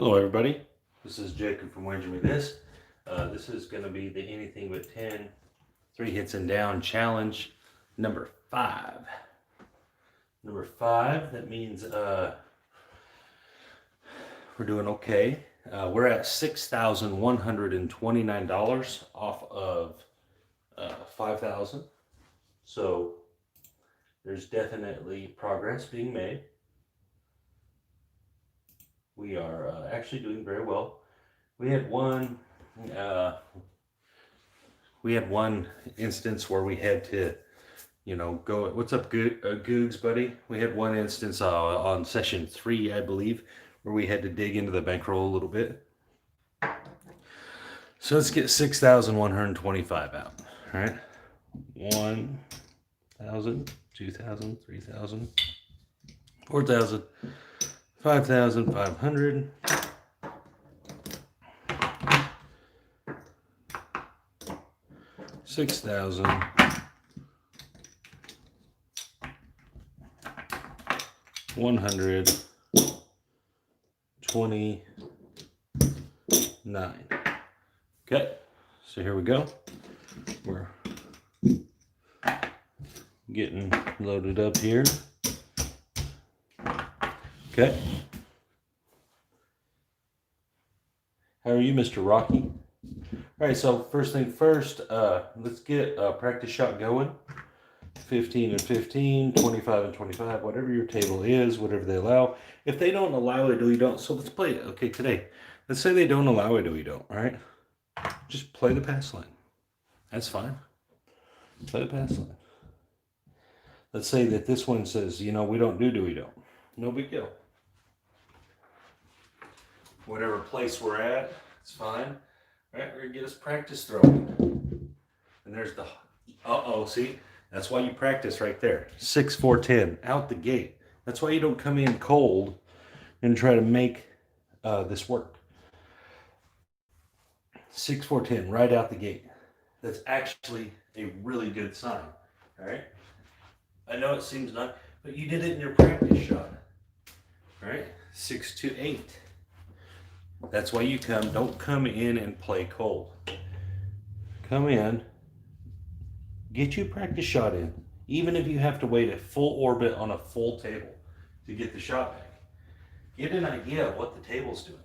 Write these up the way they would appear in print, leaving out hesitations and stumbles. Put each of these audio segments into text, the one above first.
Hello everybody, this is Jacob from Wager Me This. This is going to be the Anything But 10 3 Hits and Down Challenge number 5. Number 5, that means we're doing okay. We're at $6,129 off of $5,000. So there's definitely progress being made. We are actually doing very well. We had one instance where we had to, go. What's up, Googs, buddy? We had one instance on session 3, I believe, where we had to dig into the bankroll a little bit. So let's get 6,125 out. All right, 1,000, 2,000, 3,000, 4,000. 5,500, 6,000, 129. Okay, so here we go. We're getting loaded up here. Okay. How are you, Mr. Rocky? All right, so first thing first, let's get a practice shot going. 15 and 15, 25 and 25, whatever your table is, whatever they allow. If they don't allow it, we don't. So let's play it. Okay, today, let's say they don't allow it, we don't. All right, just play the pass line. That's fine. Play the pass line. Let's say that this one says, we don't do we don't. No big deal. Whatever place we're at, it's fine. All right, we're gonna get us practice throwing. And there's the, see? That's why you practice right there. 6, 4, 10, out the gate. That's why you don't come in cold and try to make this work. 6, 4, 10, right out the gate. That's actually a really good sign, all right? I know it seems not, but you did it in your practice shot, all right? 6, 2, 8. That's why you don't come in and play cold. Come in, get your practice shot in, even if you have to wait a full orbit on a full table to get the shot back. Get an idea of what the table's doing.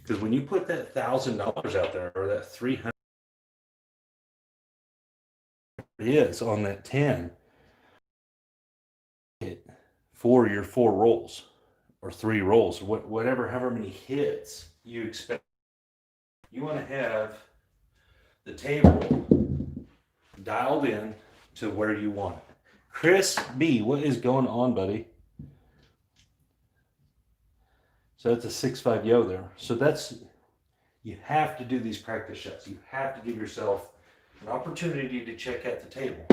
Because when you put that $1,000 out there, or that $300 is on that 10, for your 4 rolls. Or 3 rolls, whatever, however many hits you expect. You want to have the table dialed in to where you want it. Chris B, what is going on, buddy? So that's a 6-5 yo there. So you have to do these practice shots. You have to give yourself an opportunity to check out the table.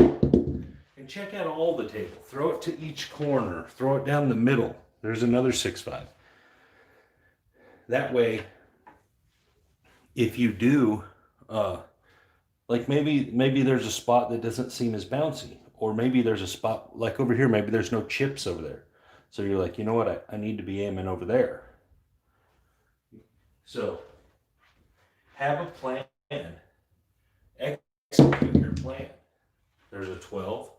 And check out all the table. Throw it to each corner. Throw it down the middle. There's another 6-5. That way, if you do, like maybe there's a spot that doesn't seem as bouncy, or maybe there's a spot like over here, maybe there's no chips over there. So you're like, you know what, I need to be aiming over there. So have a plan. Execute your plan. There's a 12.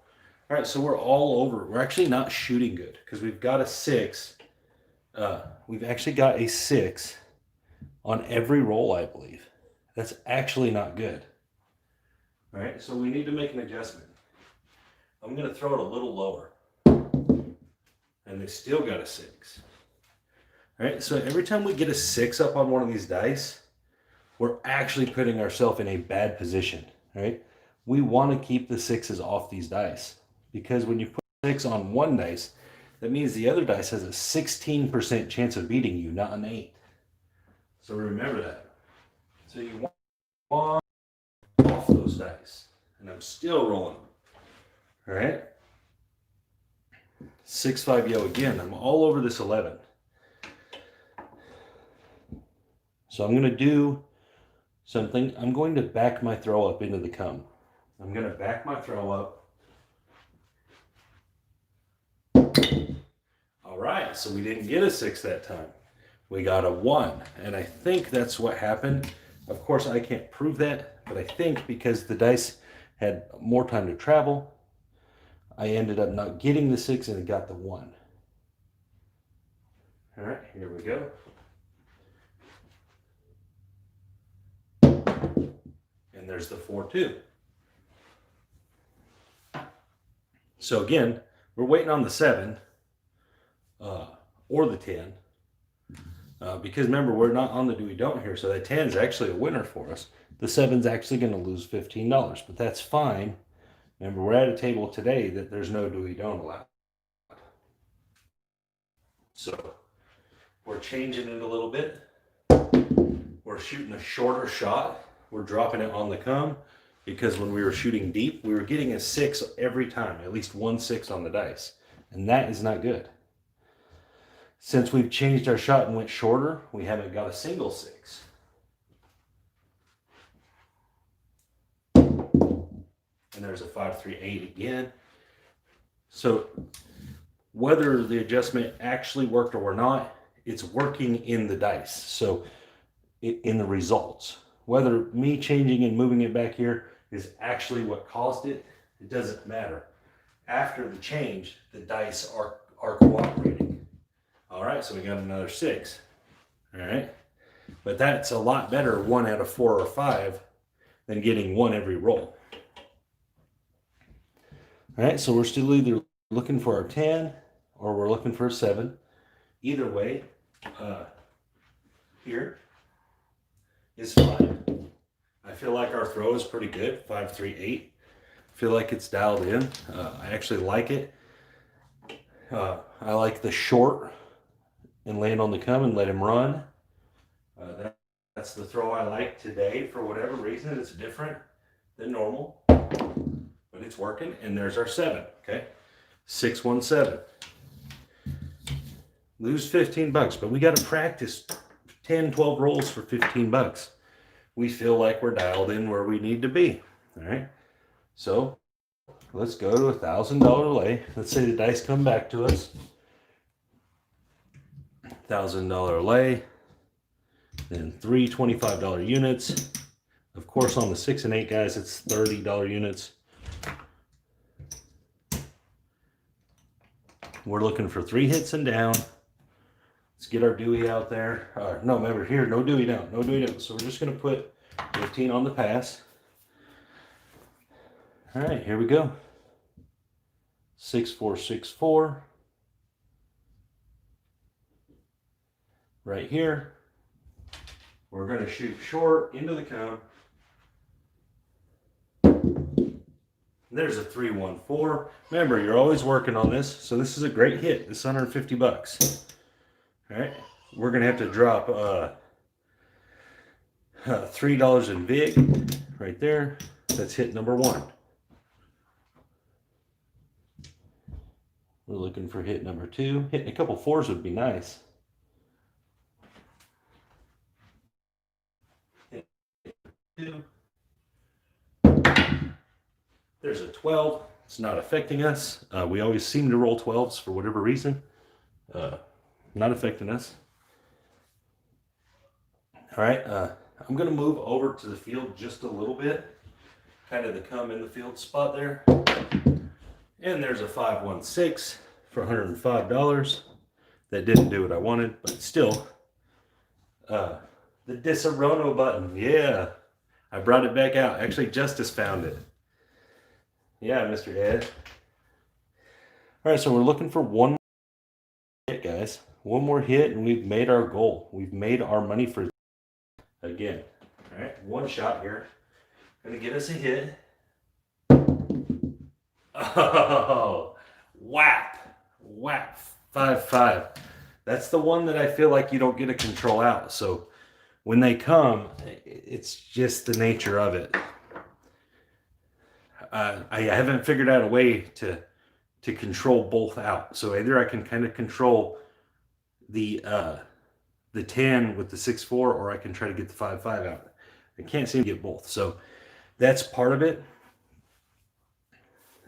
All right, so we're all over. We're actually not shooting good because we've got a 6. We've actually got a 6 on every roll, I believe. That's actually not good. All right, so we need to make an adjustment. I'm going to throw it a little lower. And they still got a 6. All right, so every time we get a 6 up on one of these dice, we're actually putting ourselves in a bad position, right? We want to keep the 6s off these dice. Because when you put 6 on one dice, that means the other dice has a 16% chance of beating you, not an 8. So remember that. So you want off those dice. And I'm still rolling them. All right? 6-5 yo again. I'm all over this 11. So I'm going to do something. I'm going to back my throw up into the come. I'm going to back my throw up. All right, so we didn't get a 6 that time. We got a 1, and I think that's what happened. Of course, I can't prove that, but I think because the dice had more time to travel, I ended up not getting the 6 and it got the 1. All right, here we go. And there's the 4 too. So again, we're waiting on the 7 or the 10. Because remember, we're not on the do we don't here, so that 10 is actually a winner for us. The 7's actually going to lose $15, but that's fine. Remember, we're at a table today that there's no do we don't allowed. So we're changing it a little bit. We're shooting a shorter shot. We're dropping it on the come because when we were shooting deep, we were getting a 6 every time, at least 1 6 on the dice. And that is not good. Since we've changed our shot and went shorter, we haven't got a single 6. And there's a 5 3 8 again. So whether the adjustment actually worked or not, it's working in the dice. So in the results, whether me changing and moving it back here is actually what caused it, it doesn't matter. After the change, the dice are cooperating. All right, so we got another 6. All right, but that's a lot better 1 out of 4 or 5 than getting 1 every roll. All right, so we're still either looking for our 10 or we're looking for a 7. Either way, here is fine. I feel like our throw is pretty good, 5 3 8. I feel like it's dialed in. I actually like it. I like the short and land on the come and let him run. That's the throw I like today. For whatever reason, it's different than normal, but it's working. And there's our 7. Okay, 6 1 7. Lose $15, but we got to practice 10 12 rolls for $15. We feel like we're dialed in where we need to be. All right, so let's go to $1,000 lay. Let's say the dice come back to us. $1,000 lay, then 3 $25 units. Of course, on the 6 and 8 guys, it's $30 units. We're looking for 3 hits and down. Let's get our Dewey out there. No, remember here, no Dewey down, no Dewey down. So we're just going to put 15 on the pass. All right, here we go. 6 4 6 4. Right here, we're going to shoot short into the cone. There's a 3 1 4. Remember, you're always working on this, so this is a great hit. This is $150. All right, we're going to have to drop $3 in VIG right there. That's hit number 1. We're looking for hit number 2. Hitting a couple 4s would be nice. There's a 12. It's not affecting us. We always seem to roll 12s for whatever reason. Not affecting us. All right, I'm going to move over to the field just a little bit. Kind of the come in the field spot there. And there's a 5 1 6 for $105. That didn't do what I wanted, but still. The Disaronno button, yeah. I brought it back out. Actually, Justice found it. Yeah, Mr. Ed. All right, so we're looking for one more hit, guys. One more hit, and we've made our goal. We've made our money for again. All right, one shot here. Gonna get us a hit. Oh, whap, whap, 5 5. That's the one that I feel like you don't get to control out. So when they come, it's just the nature of it. I haven't figured out a way to control both out. So either I can kind of control the 10 with the 6 4, or I can try to get the 5 5 out. I can't seem to get both. So that's part of it.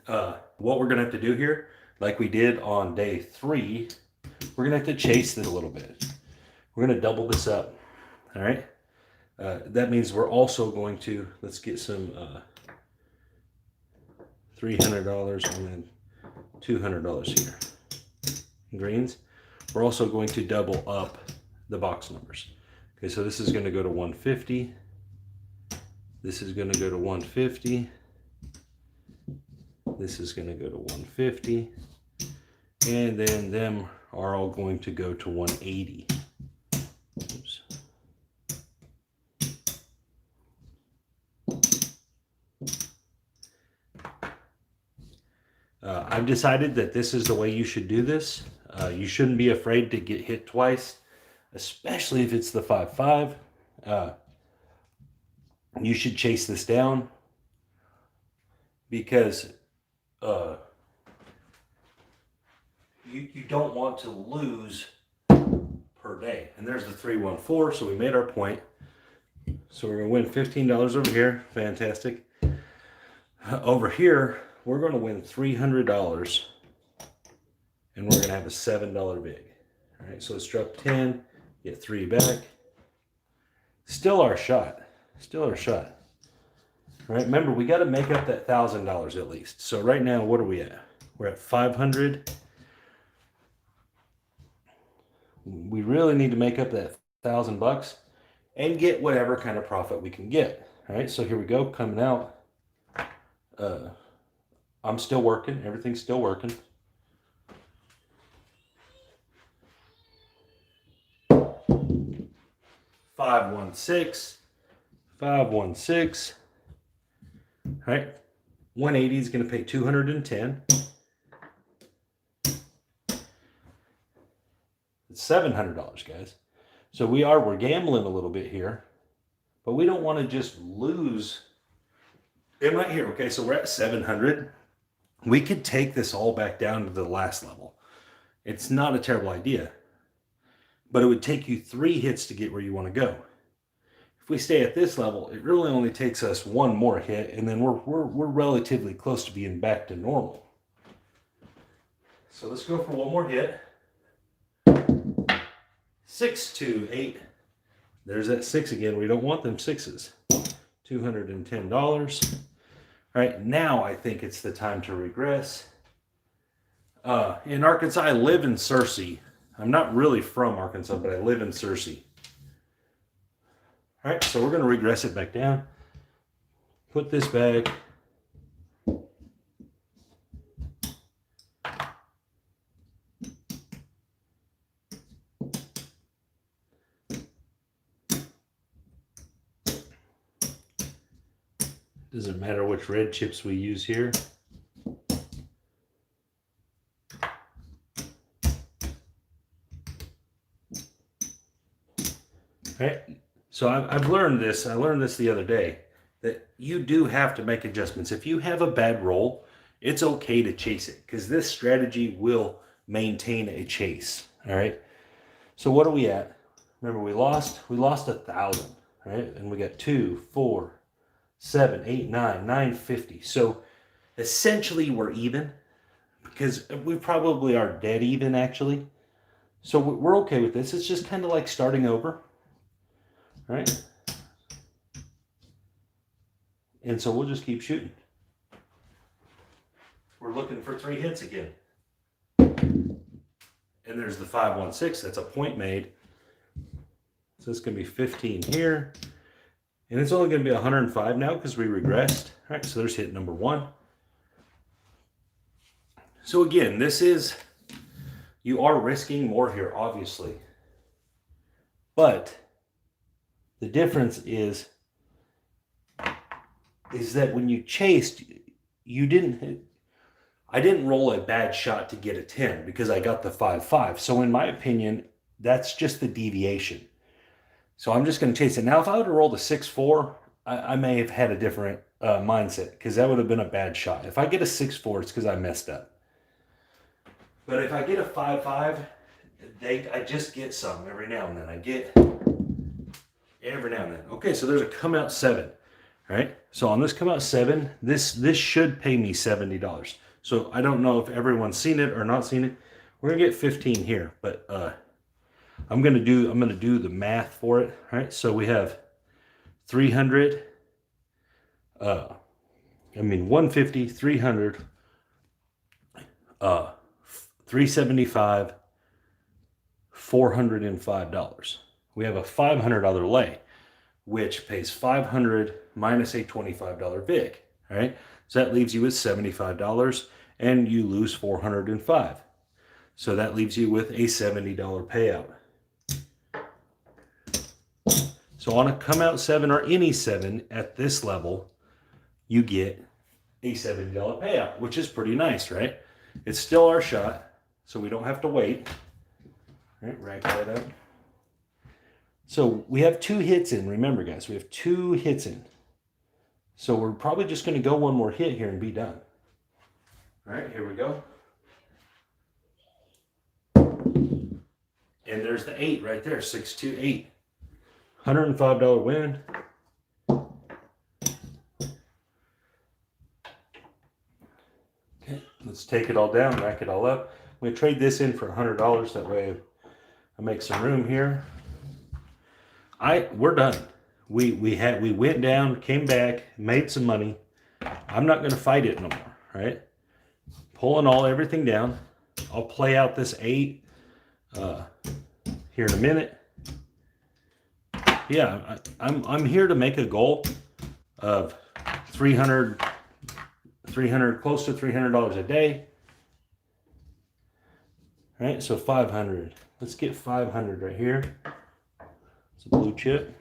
What we're gonna have to do here, like we did on day 3, we're gonna have to chase this a little bit. We're gonna double this up. All right. That means we're also going to, let's get some $300 and then $200 here. Greens. We're also going to double up the box numbers. Okay, so this is going to go to 150. This is going to go to 150. This is going to go to 150. And then them are all going to go to 180. Oops. I've decided that this is the way you should do this. You shouldn't be afraid to get hit twice, especially if it's the 5-5. You should chase this down because you don't want to lose per day. And there's the 314, so we made our point. So we're going to win $15 over here. Fantastic. Over here, we're going to win $300, and we're going to have a $7 big. All right, so let's drop 10, get 3 back. Still our shot. Still our shot. All right, remember, we got to make up that $1,000 at least. So right now, what are we at? We're at 500. We really need to make up that $1,000 and get whatever kind of profit we can get. All right, so here we go, coming out. I'm still working. Everything's still working. $516. $516. All right. 180 is going to pay 210. It's $700, guys. So we're gambling a little bit here, but we don't want to just lose. And right here, okay, so we're at 700. We could take this all back down to the last level. It's not a terrible idea, but it would take you 3 hits to get where you want to go. If we stay at this level, it really only takes us 1 more hit, and then we're relatively close to being back to normal. So let's go for 1 more hit. 628. There's that 6 again. We don't want them 6s. $210. All right, now I think it's the time to regress. In Arkansas, I live in Searcy. I'm not really from Arkansas, but I live in Searcy. All right, so we're going to regress it back down. Put this back. Doesn't matter which red chips we use here. Right? So I've learned this. I learned this the other day, that you do have to make adjustments. If you have a bad roll, it's okay to chase it because this strategy will maintain a chase. All right. So what are we at? Remember, we lost 1,000, right? And we got 2, 4, 7, 8, 9, 950. So essentially we're even because we probably are dead even actually. So we're okay with this. It's just kind of like starting over. All right. And so we'll just keep shooting. We're looking for 3 hits again. And there's the 516. That's a point made. So it's going to be 15 here. And it's only going to be 105 now because we regressed. All right, so there's hit number 1. So again, you are risking more here, obviously. But the difference is that when you chased, I didn't roll a bad shot to get a 10 because I got the 5-5. So in my opinion, that's just the deviation. So I'm just going to chase it. Now, if I would have rolled a 6-4, I may have had a different mindset because that would have been a bad shot. If I get a 6-4, it's because I messed up. But if I get a 5-5, I just get some every now and then. I get every now and then. Okay, so there's a come out 7. All right. So on this come out 7, this should pay me $70. So I don't know if everyone's seen it or not seen it. we're gonna get 15 here, but I'm gonna do the math for it. All right, so we have 300. 150, 300, 375, $405. We have a $500 lay, which pays 500 minus a $25 vig. All right, so that leaves you with $75, and you lose 405. So that leaves you with a $70 payout. So on a come out 7 or any 7 at this level, you get a $70 payout, which is pretty nice, right? It's still our shot, so we don't have to wait. All right, rack that up. So we have 2 hits in. Remember, guys, we have 2 hits in. So we're probably just going to go one more hit here and be done. All right, here we go. And there's the 8 right there, 628. $105 win. Okay, let's take it all down, rack it all up. I'm going to trade this in for $100. That way I make some room here. We're done. We went down, came back, made some money. I'm not going to fight it no more, right? Pulling everything down. I'll play out this 8 here in a minute. Yeah, I'm here to make a goal of 300, close to $300 a day. All right, so 500. Let's get 500 right here. It's a blue chip.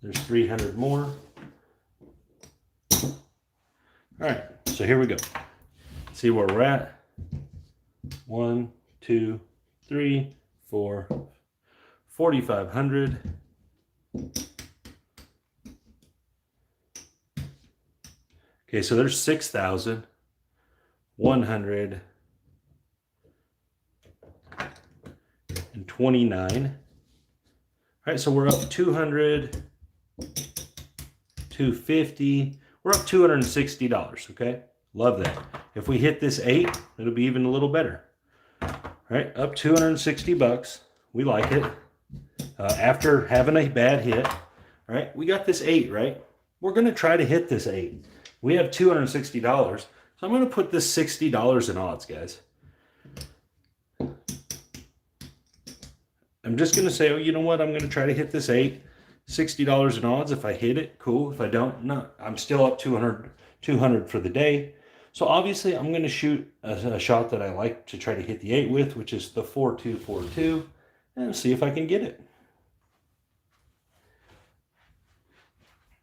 There's 300 more. All right, so here we go. See where we're at. 1, 2, 3, 4, 4,500. Okay, so there's 6,129. All right, so we're up 200, 250. We're up $260, okay? Love that. If we hit this 8, it'll be even a little better. All right, up $260. We like it. After having a bad hit, all right, we got this 8, right? We're going to try to hit this 8. We have $260, so I'm going to put this $60 in odds, guys. I'm just going to say, oh, you know what? I'm going to try to hit this 8. $60 in odds. If I hit it, cool. If I don't, no. I'm still up 200 for the day. So obviously, I'm going to shoot a shot that I like to try to hit the 8 with, which is the 4242, and see if I can get it.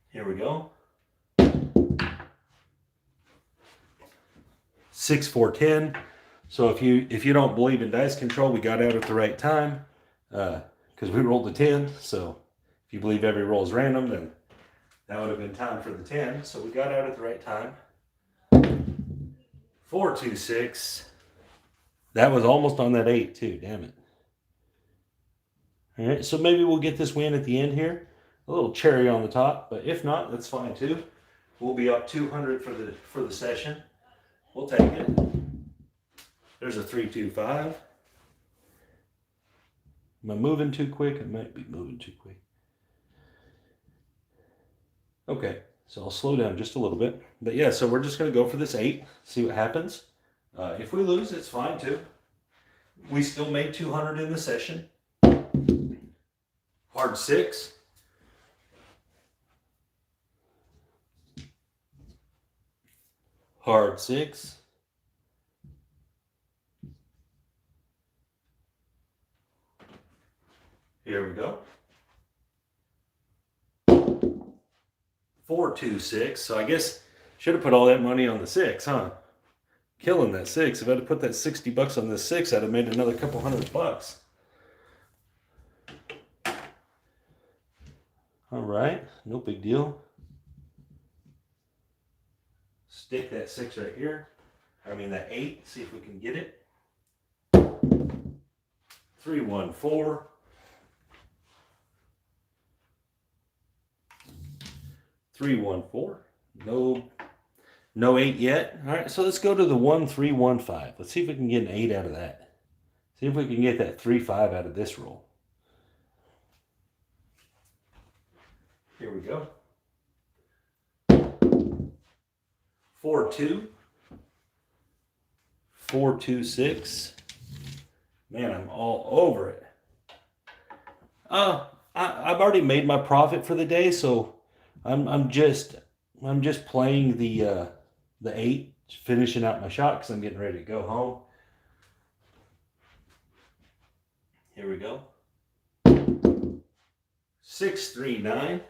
Here we go. 6-4-10. So if you don't believe in dice control, we got out at the right time because we rolled a 10. So if you believe every roll is random, then that would have been time for the 10. So we got out at the right time. 4-2-6. That was almost on that 8 too. Damn it. All right, so maybe we'll get this win at the end here. A little cherry on the top, but if not, that's fine too. We'll be up 200 for the session. We'll take it. There's a 3-2-5. Am I moving too quick? I might be moving too quick. Okay, so I'll slow down just a little bit. But yeah, so we're just going to go for this 8, see what happens. If we lose, it's fine too. We still made 200 in the session. Hard 6. Hard 6. Here we go. 4-2-6. So I guess should have put all that money on the 6, huh? Killing that 6. If I'd have put that $60 on this 6, I'd have made another couple $100. All right, no big deal. Stick that 6 right here. I mean that 8. See if we can get it. 3-1-4. 3-1-4. No, No 8 yet. All right, so let's go to the 1-3-1-5. Let's see if we can get an 8 out of that. See if we can get that 3-5 out of this roll. Here we go. 4-2. 4-2-6. Man, I'm all over it. I've already made my profit for the day, so I'm just playing the 8, finishing out my shot because I'm getting ready to go home. Here we go. 6-3-9.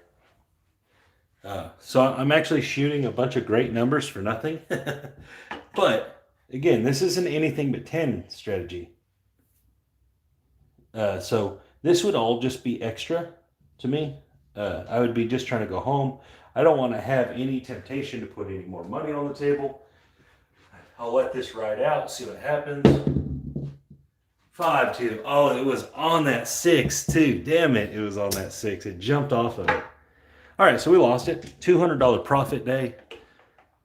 So I'm actually shooting a bunch of great numbers for nothing. But again, this isn't anything but 10 strategy. So this would all just be extra to me. I would be just trying to go home. I don't want to have any temptation to put any more money on the table. I'll let this ride out, see what happens. 5-2. Oh, it was on that 6 too. Damn it, it was on that 6. It jumped off of it. All right, so we lost it. $200 profit day.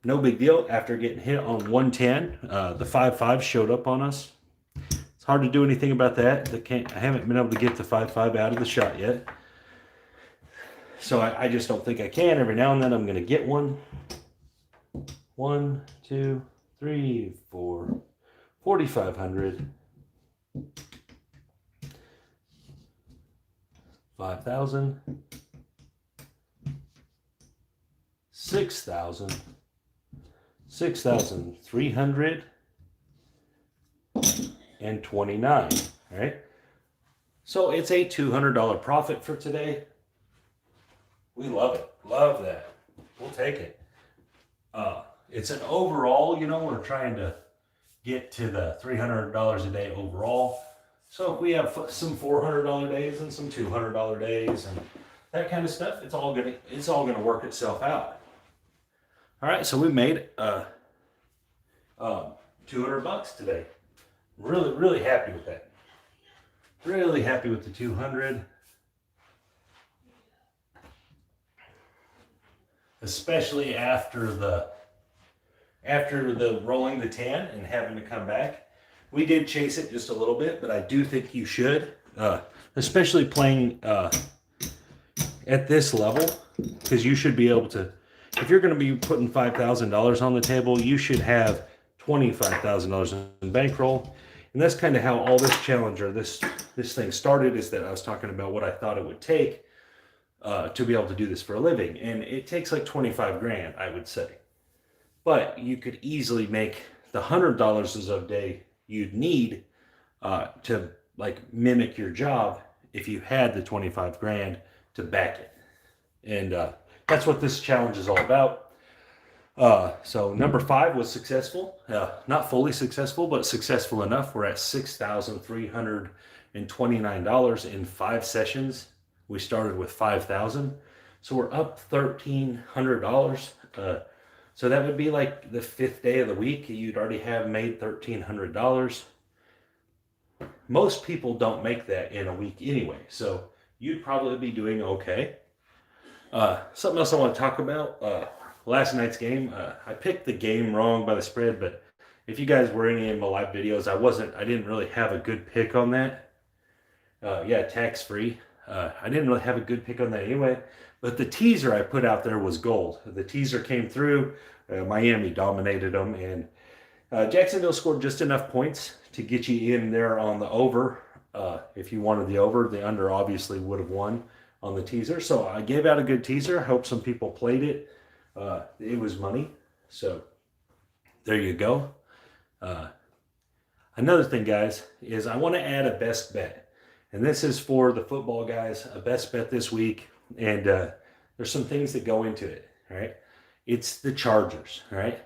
No big deal after getting hit on 110. The 5-5 showed up on us. It's hard to do anything about that. I haven't been able to get the 5-5 out of the shot yet. So I just don't think I can. Every now and then I'm going to get one. 1, 2, 3, 4, 4,500. 5,000. 6,000. 6,329. All right. So it's a $200 profit for today. We love it. Love that. We'll take it. It's an overall, we're trying to get to the $300 a day overall. So if we have some $400 days and some $200 days and that kind of stuff, it's all gonna work itself out. All right, so we made $200 today. Really, really happy with that. Really happy with the 200. Especially after the rolling the 10 and having to come back. We did chase it just a little bit, but I do think you should, especially playing at this level, because you should be able to, if you're going to be putting $5,000 on the table, you should have $25,000 in bankroll. And that's kind of how all this challenge or this thing started, is that I was talking about what I thought it would take to be able to do this for a living. And it takes like 25 grand, I would say. But you could easily make the $100 a day you'd need to like mimic your job if you had the 25 grand to back it. And that's what this challenge is all about. So number 5 was successful. Not fully successful, but successful enough. We're at $6,329 in 5 sessions. We started with 5,000. So we're up $1,300. So that would be like the 5th day of the week. You'd already have made $1,300. Most people don't make that in a week anyway. So you'd probably be doing okay. Something else I want to talk about. Last night's game. I picked the game wrong by the spread, but if you guys were in any of my live videos, I didn't really have a good pick on that. Tax free. I didn't really have a good pick on that anyway, but the teaser I put out there was gold. The teaser came through. Miami dominated them, and Jacksonville scored just enough points to get you in there on the over. If you wanted the over, the under obviously would have won on the teaser. So I gave out a good teaser. I hope some people played it. It was money. So there you go. Another thing, guys, is I want to add a best bet. And this is for the football guys, a best bet this week. And there's some things that go into it, all right? It's the Chargers, all right?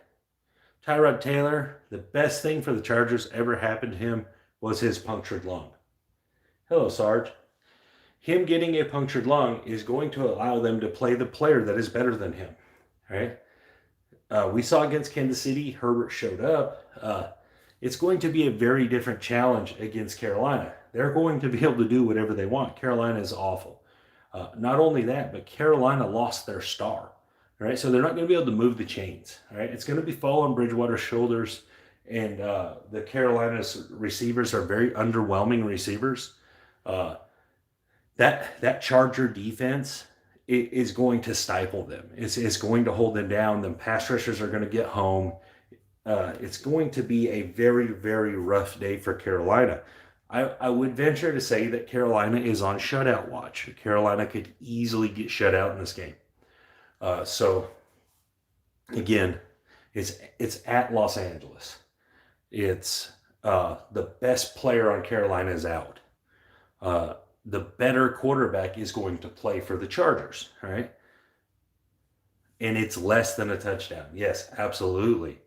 Tyrod Taylor, the best thing for the Chargers ever happened to him was his punctured lung. Hello, Sarge. Him getting a punctured lung is going to allow them to play the player that is better than him, all right? We saw against Kansas City, Herbert showed up. It's going to be a very different challenge against Carolina. They're going to be able to do whatever they want. Carolina is awful. Not only that, but Carolina lost their star. All right, so they're not going to be able to move the chains. All right, it's going to be fall on Bridgewater's shoulders, and the Carolina's receivers are very underwhelming receivers. That Charger defense is going to stifle them. It's going to hold them down. The pass rushers are going to get home. It's going to be a very, very rough day for Carolina. I would venture to say that Carolina is on shutout watch. Carolina could easily get shut out in this game. So again, it's at Los Angeles. It's the best player on Carolina is out. The better quarterback is going to play for the Chargers, right? And it's less than a touchdown. Yes, absolutely.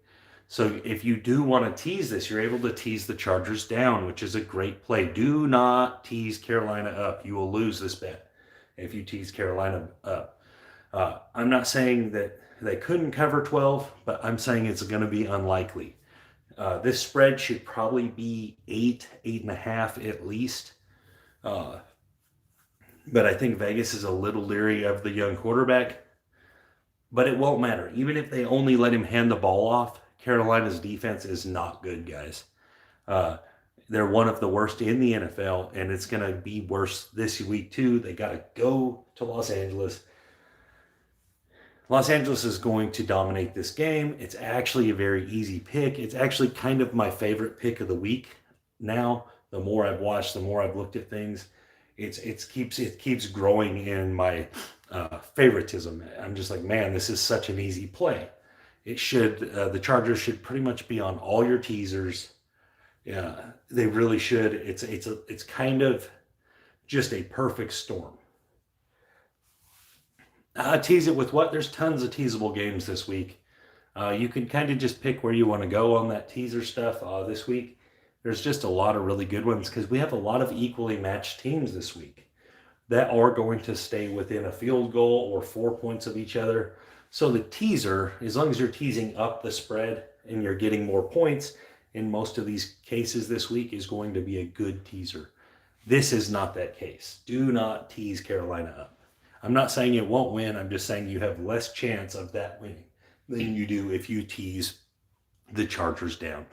So if you do want to tease this, you're able to tease the Chargers down, which is a great play. Do not tease Carolina up. You will lose this bet if you tease Carolina up. I'm not saying that they couldn't cover 12, but I'm saying it's going to be unlikely. This spread should probably be 8.5 at least. But I think Vegas is a little leery of the young quarterback. But it won't matter. Even if they only let him hand the ball off, Carolina's defense is not good, guys. They're one of the worst in the NFL, and it's going to be worse this week too. They got to go to Los Angeles. Los Angeles is going to dominate this game. It's actually a very easy pick. It's actually kind of my favorite pick of the week now. The more I've watched, the more I've looked at things, it keeps growing in my favoritism. I'm just like, man, this is such an easy play. It should the Chargers should pretty much be on all your teasers. Yeah, they really should. It's kind of just a perfect storm. Tease it with what? There's tons of teasable games this week. You can kind of just pick where you want to go on that teaser stuff this week. There's just a lot of really good ones because we have a lot of equally matched teams this week that are going to stay within a field goal or 4 points of each other. So the teaser, as long as you're teasing up the spread and you're getting more points, in most of these cases this week is going to be a good teaser. This is not that case. Do not tease Carolina up. I'm not saying it won't win. I'm just saying you have less chance of that winning than you do if you tease the Chargers down.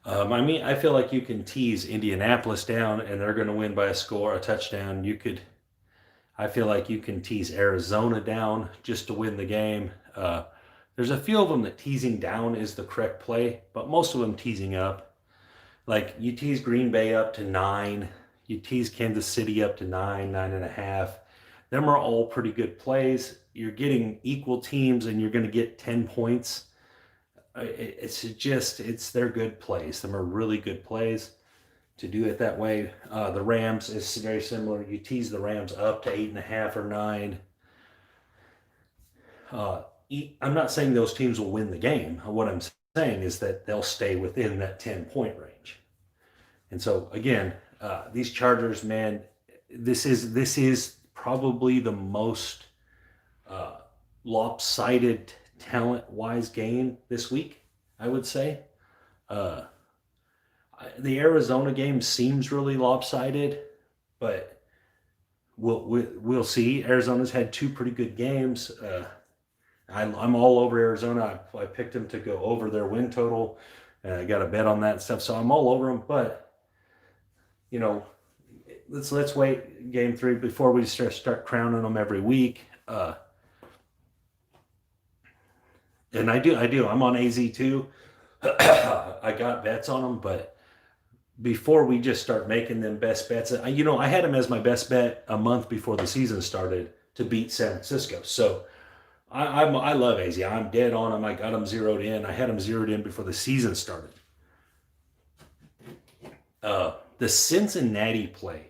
I feel like you can tease Indianapolis down and they're going to win by a touchdown. I feel like you can tease Arizona down just to win the game. There's a few of them that teasing down is the correct play, but most of them teasing up. Like you tease Green Bay up to 9, you tease Kansas City up to 9.5. Them are all pretty good plays. You're getting equal teams and you're going to get 10 points. It's their good plays. Them are really good plays to do it that way. The Rams is very similar. You tease the Rams up to 8.5 or 9. I'm not saying those teams will win the game. What I'm saying is that they'll stay within that 10-point range. And so again, these Chargers, man, this is probably the most lopsided talent-wise game this week, I would say. The Arizona game seems really lopsided, but we'll see. Arizona's had 2 pretty good games. I'm all over Arizona. I picked them to go over their win total. I got a bet on that and stuff, so I'm all over them. But let's wait game 3 before we start crowning them every week. And I do. I'm on AZ too. I got bets on them, but before we just start making them best bets, I had them as my best bet a month before the season started to beat San Francisco. So I love AZ. I'm dead on them. I got them zeroed in. I had them zeroed in before the season started. The Cincinnati play.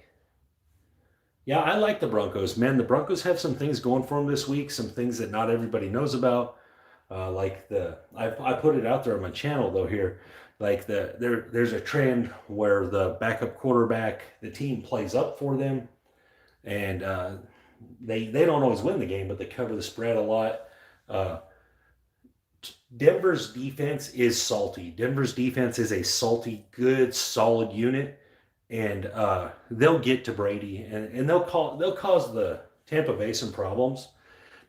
Yeah, I like the Broncos. Man, the Broncos have some things going for them this week, some things that not everybody knows about. I put it out there on my channel though here, there's a trend where the backup quarterback, the team plays up for them, and they don't always win the game, but they cover the spread a lot. Denver's defense is salty. Denver's defense is a salty, good, solid unit, and they'll get to Brady, and they'll cause the Tampa Bay some problems.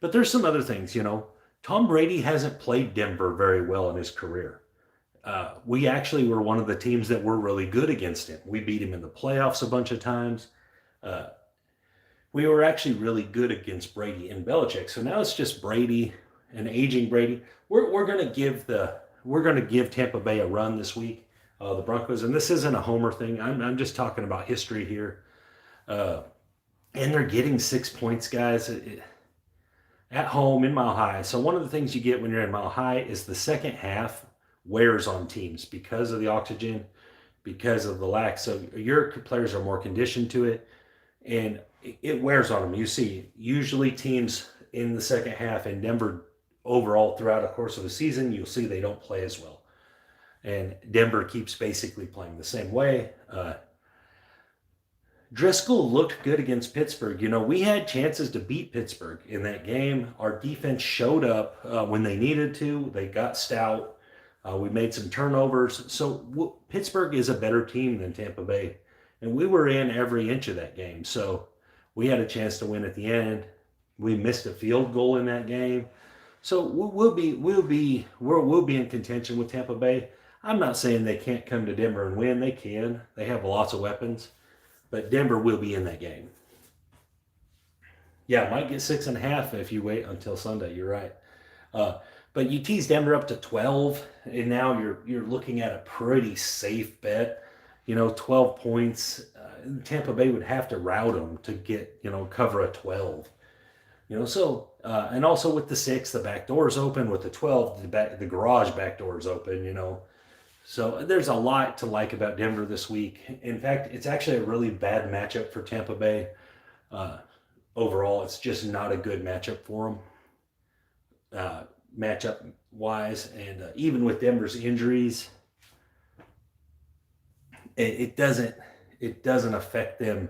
But there's some other things, you know. Tom Brady hasn't played Denver very well in his career. We actually were one of the teams that were really good against him. We beat him in the playoffs a bunch of times. Uh, we were actually really good against Brady and Belichick. So now it's just Brady and aging Brady. We're going to give Tampa Bay a run this week, the Broncos. And this isn't a homer thing. I'm just talking about history here. Uh, and they're getting 6 points, guys. At home in Mile High. So one of the things you get when you're in Mile High is the second half wears on teams because of the oxygen, because of the lack. So your players are more conditioned to it, and it wears on them. You see, usually teams in the second half in Denver overall throughout the course of the season, you'll see they don't play as well. And Denver keeps basically playing the same way. Driscoll looked good against Pittsburgh. You know, we had chances to beat Pittsburgh in that game. Our defense showed up when they needed to. They got stout. We made some turnovers. So Pittsburgh is a better team than Tampa Bay. And we were in every inch of that game. So we had a chance to win at the end. We missed a field goal in that game. So we'll be in contention with Tampa Bay. I'm not saying they can't come to Denver and win. They can. They have lots of weapons. But Denver will be in that game. Yeah, might get 6.5 if you wait until Sunday. You're right. But you tease Denver up to 12, and now you're looking at a pretty safe bet. You know, 12 points. Tampa Bay would have to rout them to get, cover a 12. So and also with the 6, the back door is open. With the 12, the garage back door is open. So there's a lot to like about Denver this week. In fact, it's actually a really bad matchup for Tampa Bay. Overall, it's just not a good matchup for them, matchup-wise. And even with Denver's injuries, it doesn't affect them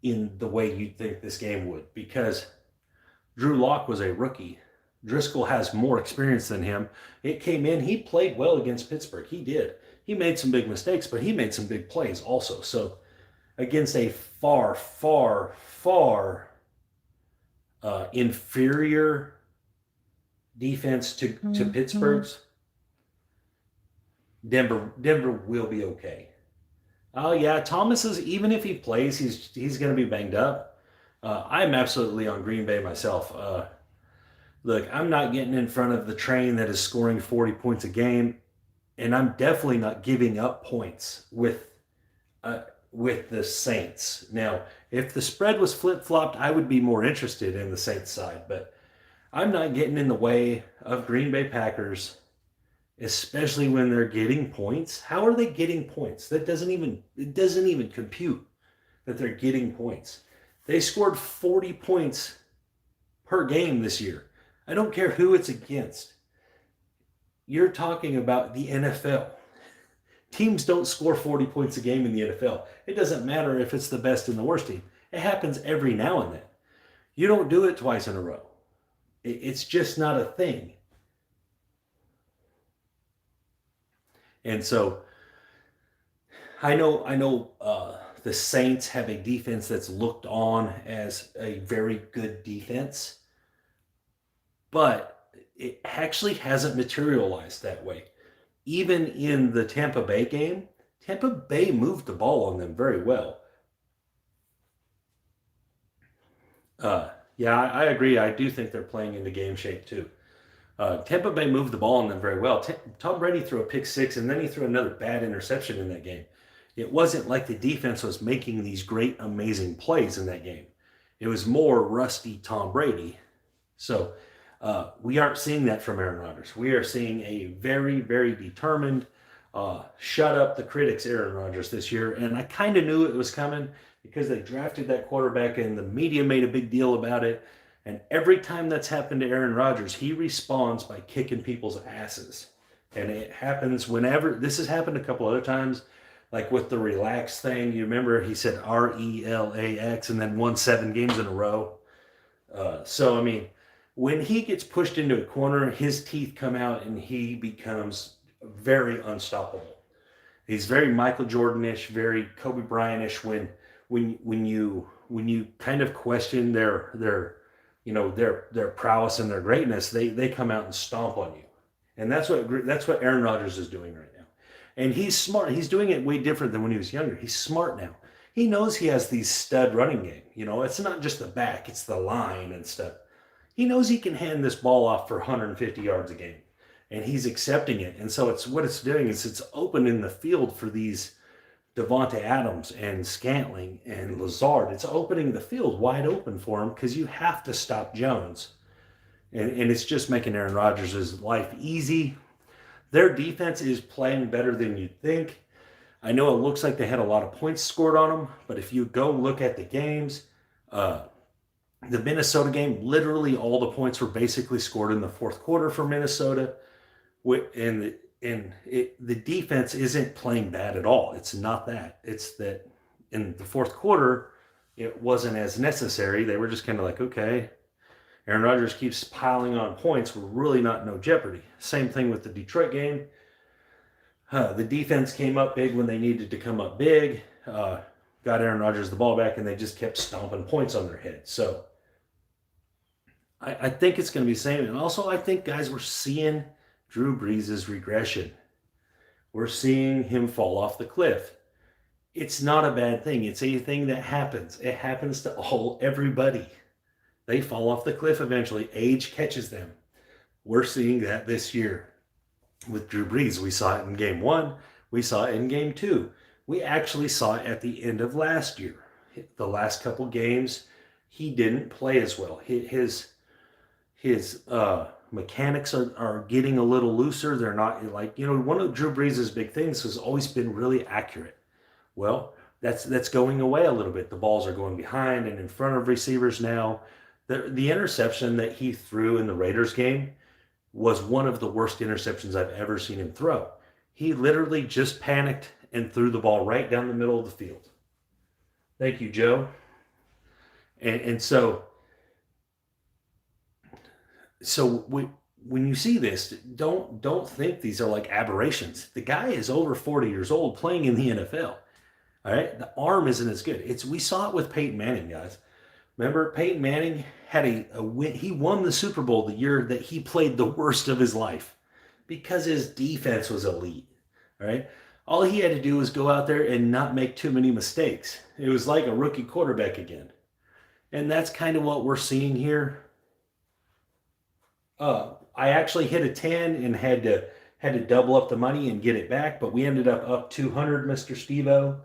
in the way you'd think this game would, because Drew Lock was a rookie. Driscoll has more experience than him. It came in, he played well against Pittsburgh. He did. He made some big mistakes, but he made some big plays also. So against a far, far, far inferior defense to Pittsburgh's, Denver will be okay. Oh yeah, Thomas is, even if he plays, he's going to be banged up. I'm absolutely on Green Bay myself. Look, I'm not getting in front of the train that is scoring 40 points a game, and I'm definitely not giving up points with the Saints. Now, if the spread was flip-flopped, I would be more interested in the Saints side, but I'm not getting in the way of Green Bay Packers, especially when they're getting points. How are they getting points? It doesn't even compute that they're getting points. They scored 40 points per game this year. I don't care who it's against. You're talking about the NFL. Teams don't score 40 points a game in the NFL. It doesn't matter if it's the best and the worst team. It happens every now and then. You don't do it twice in a row. It's just not a thing. And so I know the Saints have a defense that's looked on as a very good defense, but it actually hasn't materialized that way. Even in the Tampa Bay game, Tampa Bay moved the ball on them very well. Yeah, I agree. I do think they're playing into game shape too. Tampa Bay moved the ball on them very well. Tom Brady threw a pick 6, and then he threw another bad interception in that game. It wasn't like the defense was making these great, amazing plays in that game. It was more rusty Tom Brady. So we aren't seeing that from Aaron Rodgers. We are seeing a very, very determined, shut up the critics Aaron Rodgers this year. And I kind of knew it was coming because they drafted that quarterback and the media made a big deal about it. And every time that's happened to Aaron Rodgers, he responds by kicking people's asses. And it happens whenever, this has happened a couple other times, like with the relax thing. You remember he said RELAX and then won 7 games in a row. So, I mean, when he gets pushed into a corner, his teeth come out and he becomes very unstoppable. He's very Michael Jordan-ish, very Kobe Bryant-ish when when you kind of question their prowess and their greatness, they come out and stomp on you. And that's what Aaron Rodgers is doing right now. And he's smart. He's doing it way different than when he was younger. He's smart now. He knows he has these stud running game. It's not just the back, it's the line and stuff. He knows he can hand this ball off for 150 yards a game. And he's accepting it. And so it's doing is it's opening the field for these Devontae Adams and Scantling and Lazard. It's opening the field wide open for him because you have to stop Jones. And it's just making Aaron Rodgers' life easy. Their defense is playing better than you'd think. I know it looks like they had a lot of points scored on them, but if you go look at the games, the Minnesota game, literally all the points were basically scored in the fourth quarter for Minnesota. And the defense isn't playing bad at all. It's not that. It's that in the fourth quarter, it wasn't as necessary. They were just kind of like, okay, Aaron Rodgers keeps piling on points. We're really not in no jeopardy. Same thing with the Detroit game. The defense came up big when they needed to come up big. Got Aaron Rodgers the ball back, and they just kept stomping points on their head. So I think it's going to be the same. And also, I think, guys, we're seeing Drew Brees' regression. We're seeing him fall off the cliff. It's not a bad thing. It's a thing that happens. It happens to everybody. They fall off the cliff eventually. Age catches them. We're seeing that this year with Drew Brees. We saw it in game 1. We saw it in game 2. We actually saw it at the end of last year. The last couple games, he didn't play as well. His mechanics are getting a little looser. They're not like, one of Drew Brees' big things has always been really accurate. Well, that's going away a little bit. The balls are going behind and in front of receivers now. The interception that he threw in the Raiders game was one of the worst interceptions I've ever seen him throw. He literally just panicked and threw the ball right down the middle of the field. Thank you, Joe. And so when you see this, don't think these are like aberrations. The guy is over 40 years old playing in the NFL. All right, the arm isn't as good. We saw it with Peyton Manning, guys. Remember, Peyton Manning had a win. He won the Super Bowl the year that he played the worst of his life because his defense was elite. All right, all he had to do was go out there and not make too many mistakes. It was like a rookie quarterback again, and that's kind of what we're seeing here. I actually hit a 10 and had to double up the money and get it back, but we ended up 200, Mr. Steve-O.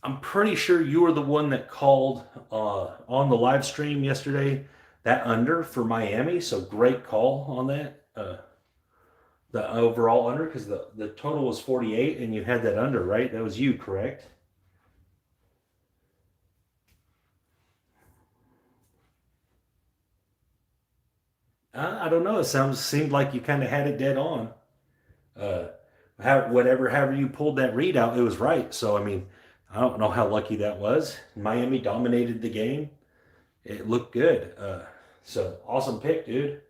I'm pretty sure you were the one that called on the live stream yesterday that under for Miami, so great call on that. The overall under, because the total was 48 and you had that under, right? That was you, correct? I don't know. It seemed like you kind of had it dead on. Uh, however you pulled that readout, it was right. So I mean, I don't know how lucky that was. Miami dominated the game. It looked good. So awesome pick, dude.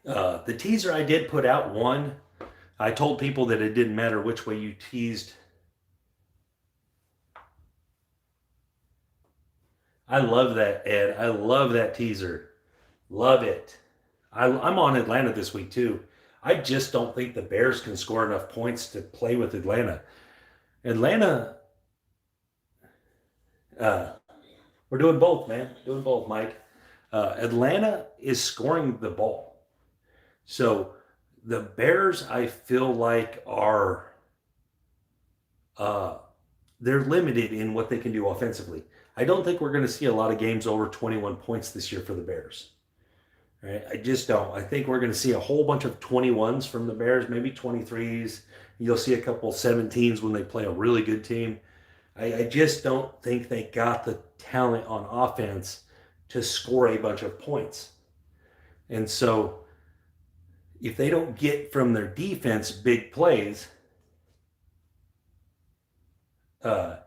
The teaser I did put out one. I told people that it didn't matter which way you teased. I love that, Ed. I love that teaser. Love it. I'm on Atlanta this week too. I just don't think the Bears can score enough points to play with Atlanta. Atlanta, uh, we're doing both, man. Doing both, Mike. Atlanta is scoring the ball. So the Bears, I feel like, are uh, they're limited in what they can do offensively. I don't think we're going to see a lot of games over 21 points this year for the Bears. Right? I just don't. I think we're going to see a whole bunch of 21s from the Bears, maybe 23s. You'll see a couple 17s when they play a really good team. I just don't think they got the talent on offense to score a bunch of points. And so if they don't get from their defense big plays, uh,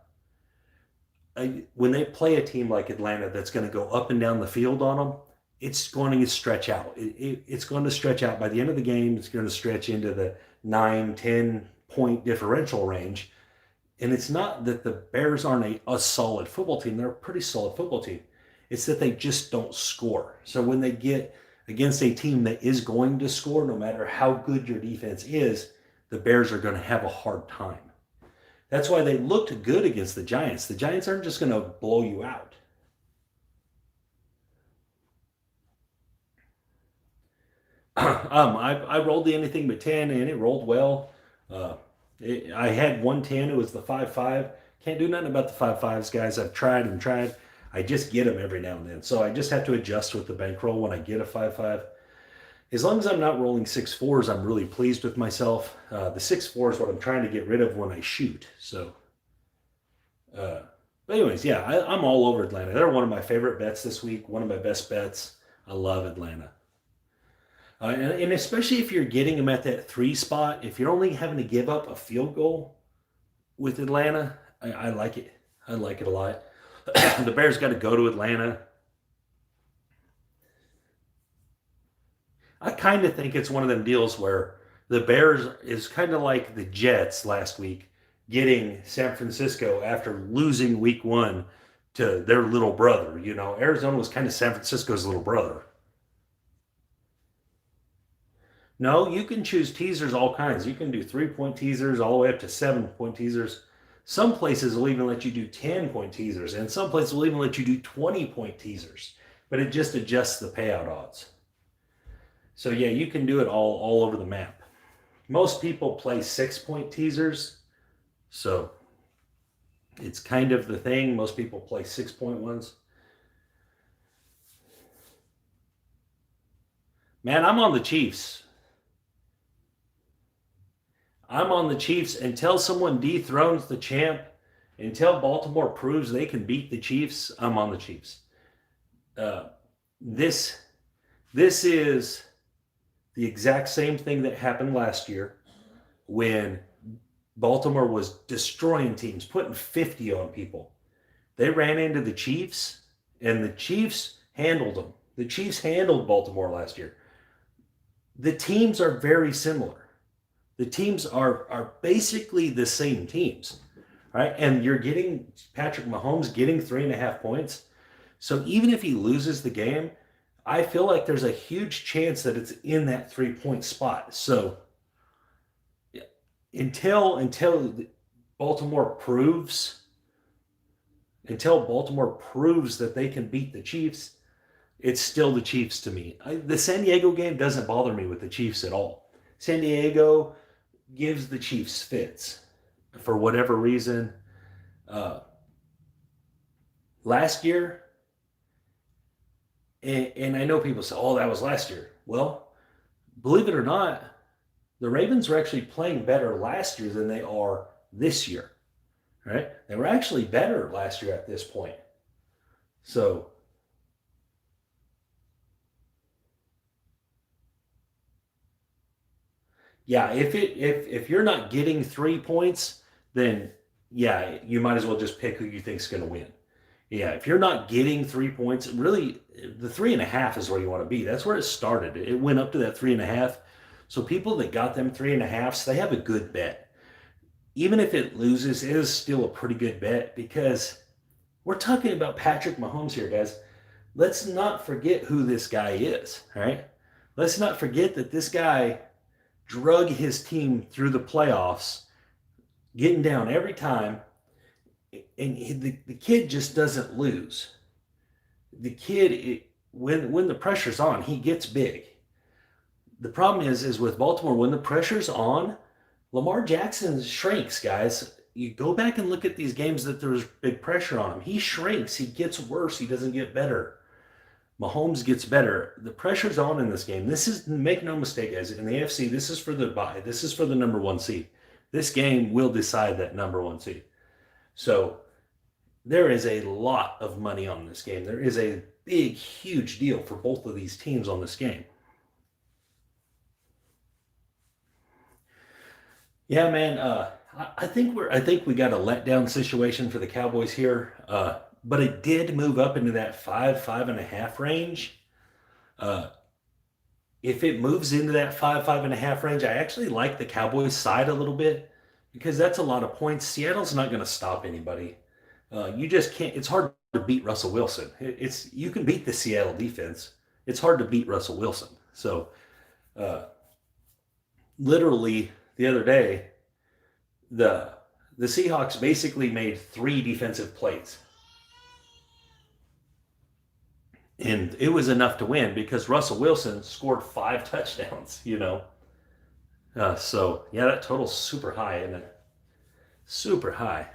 when they play a team like Atlanta that's going to go up and down the field on them, it's going to stretch out. It's going to stretch out. By the end of the game, it's going to stretch into the 9, 10 point differential range. And it's not that the Bears aren't a solid football team. They're a pretty solid football team. It's that they just don't score. So when they get against a team that is going to score, no matter how good your defense is, the Bears are going to have a hard time. That's why they looked good against the Giants. The Giants aren't just going to blow you out. I rolled the anything but 10 and it rolled well. I had 110. It was the 5-5. Can't do nothing about the 5-5s, guys. I've tried and tried. I just get them every now and then. So I just have to adjust with the bankroll when I get a 5-5. As long as I'm not rolling 6-4s, I'm really pleased with myself. The 6-4 is what I'm trying to get rid of when I shoot. So, but anyways, yeah, I'm all over Atlanta. They're one of my favorite bets this week. One of my best bets. I love Atlanta. And especially if you're getting them at that 3 spot, if you're only having to give up a field goal with Atlanta, I like it. I like it a lot. The Bears got to go to Atlanta. I kind of think it's one of them deals where the Bears is kind of like the Jets last week getting San Francisco after losing week 1 to their little brother. You know, Arizona was kind of San Francisco's little brother. No, you can choose teasers all kinds. You can do 3-point teasers all the way up to 7-point teasers. Some places will even let you do 10-point teasers, and some places will even let you do 20-point teasers. But it just adjusts the payout odds. So yeah, you can do it all over the map. Most people play 6-point teasers, so it's kind of the thing. Most people play 6-point ones. Man, I'm on the Chiefs. I'm on the Chiefs until someone dethrones the champ, until Baltimore proves they can beat the Chiefs. I'm on the Chiefs. Uh, this is the exact same thing that happened last year when Baltimore was destroying teams, putting 50 on people. They ran into the Chiefs, and the Chiefs handled them. The Chiefs handled Baltimore last year. The teams are very similar. The teams are basically the same teams, right? And you're getting Patrick Mahomes getting 3.5 points. So even if he loses the game, I feel like there's a huge chance that it's in that 3-point spot. So until Baltimore proves that they can beat the Chiefs, it's still the Chiefs to me. The San Diego game doesn't bother me with the Chiefs at all. San Diego gives the Chiefs fits for whatever reason. Last year, and I know people say, oh, that was last year. Well, believe it or not, the Ravens were actually playing better last year than they are this year. Right? They were actually better last year at this point. So yeah, if you're not getting 3 points, then yeah, you might as well just pick who you think's going to win. Yeah, if you're not getting 3 points, really, the 3.5 is where you want to be. That's where it started. It went up to that 3.5. So people that got them 3.5s, they have a good bet. Even if it loses, it is still a pretty good bet because we're talking about Patrick Mahomes here, guys. Let's not forget who this guy is, all right? Let's not forget that this guy drug his team through the playoffs, getting down every time, and the kid just doesn't lose. The kid, when the pressure's on, he gets big. The problem is with Baltimore, when the pressure's on, Lamar Jackson shrinks, guys. You go back and look at these games that there's big pressure on him. He shrinks. He gets worse. He doesn't get better. Mahomes gets better. The pressure's on in this game. This is, make no mistake, guys, in the AFC, this is for the bye. This is for the number 1 seed. This game will decide that number 1 seed. So there is a lot of money on this game. There is a big, huge deal for both of these teams on this game. Yeah, man. I think we got a letdown situation for the Cowboys here. But it did move up into that 5.5 range. Uh, if it moves into that 5.5 range, I actually like the Cowboys side a little bit because that's a lot of points. Seattle's not going to stop anybody. You just can't. It's hard to beat Russell Wilson. It's you can beat the Seattle defense. It's hard to beat Russell Wilson. So, uh, literally the other day, the the Seahawks basically made 3 defensive plays, and it was enough to win because Russell Wilson scored 5 touchdowns. So yeah, that total's super high, isn't it? Super high.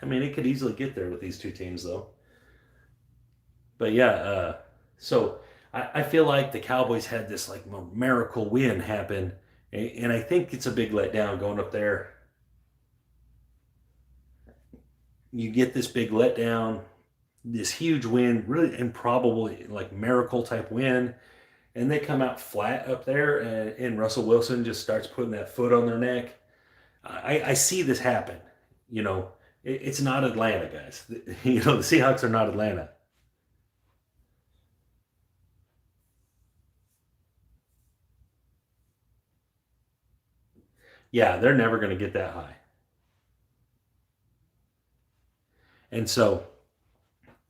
I mean, it could easily get there with these two teams, though. But yeah, so I feel like the Cowboys had this like miracle win happen, and I think it's a big letdown going up there. You get this big letdown, this huge win, really improbable, like miracle type win, and they come out flat up there, and Russell Wilson just starts putting that foot on their neck. I see this happen. It's not Atlanta, guys. The Seahawks are not Atlanta. Yeah, they're never going to get that high. And so,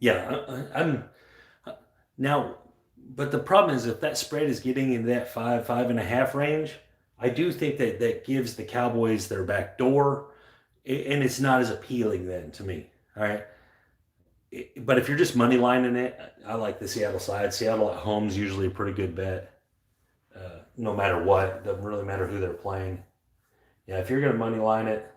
yeah, I'm now, but the problem is if that spread is getting in that 5.5 range, I do think that that gives the Cowboys their back door, and it's not as appealing then to me. All right. But if you're just money lining it, I like the Seattle side. Seattle at home is usually a pretty good bet, no matter what. It doesn't really matter who they're playing. Yeah, if you're going to money line it,